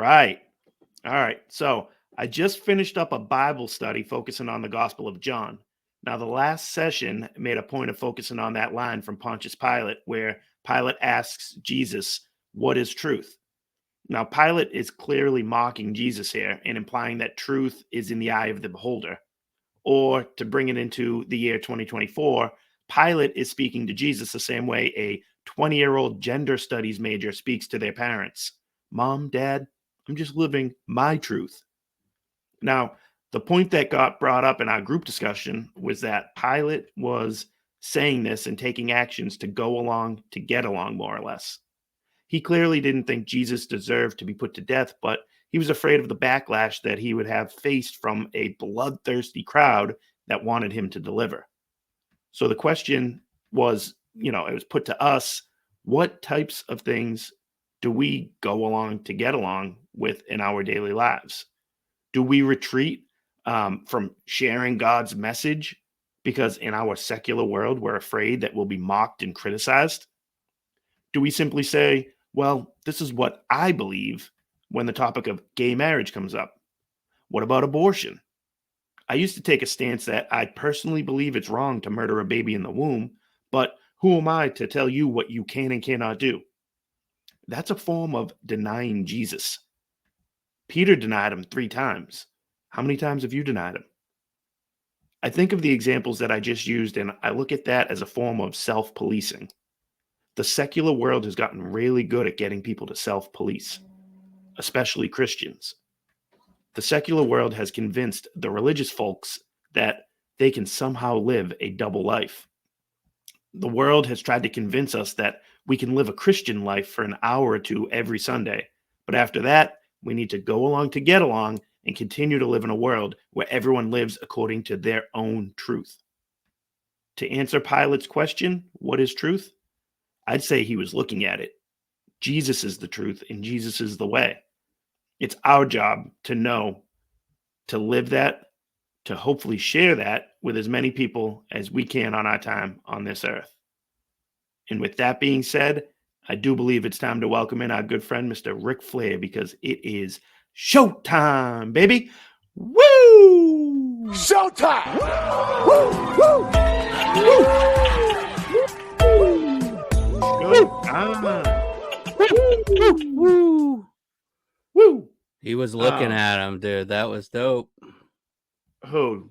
right. All right. So I just finished up a Bible study focusing on the Gospel of John. Now, the last session made a point of focusing on that line from Pontius Pilate, where Pilate asks Jesus, "What is truth?" Now, Pilate is clearly mocking Jesus here and implying that truth is in the eye of the beholder. Or to bring it into the year 2024, Pilate is speaking to Jesus the same way a 20-year-old gender studies major speaks to their parents. Mom, Dad, I'm just living my truth. Now, the point that got brought up in our group discussion was that Pilate was saying this and taking actions to go along to get along, more or less. He clearly didn't think Jesus deserved to be put to death, but he was afraid of the backlash that he would have faced from a bloodthirsty crowd that wanted him to deliver. So the question was, it was put to us, what types of things do we go along to get along with in our daily lives? Do we retreat from sharing God's message because in our secular world, we're afraid that we'll be mocked and criticized? Do we simply say, well, this is what I believe when the topic of gay marriage comes up? What about abortion? I used to take a stance that I personally believe it's wrong to murder a baby in the womb, but who am I to tell you what you can and cannot do? That's a form of denying Jesus. Peter denied him 3 times. How many times have you denied him? I think of the examples that I just used, and I look at that as a form of self-policing. The secular world has gotten really good at getting people to self-police, especially Christians. The secular world has convinced the religious folks that they can somehow live a double life. The world has tried to convince us that we can live a Christian life for an hour or two every Sunday, but after that, we need to go along to get along and continue to live in a world where everyone lives according to their own truth. To answer Pilate's question, what is truth? I'd say he was looking at it. Jesus is the truth and Jesus is the way. It's our job to know, to live that, to hopefully share that with as many people as we can on our time on this earth. And with that being said, I do believe it's time to welcome in our good friend, Mr. Ric Flair, because it is showtime, baby. Woo! Showtime! Woo! Woo! Showtime. Woo! Woo! He was looking at him, dude. That was dope. Who?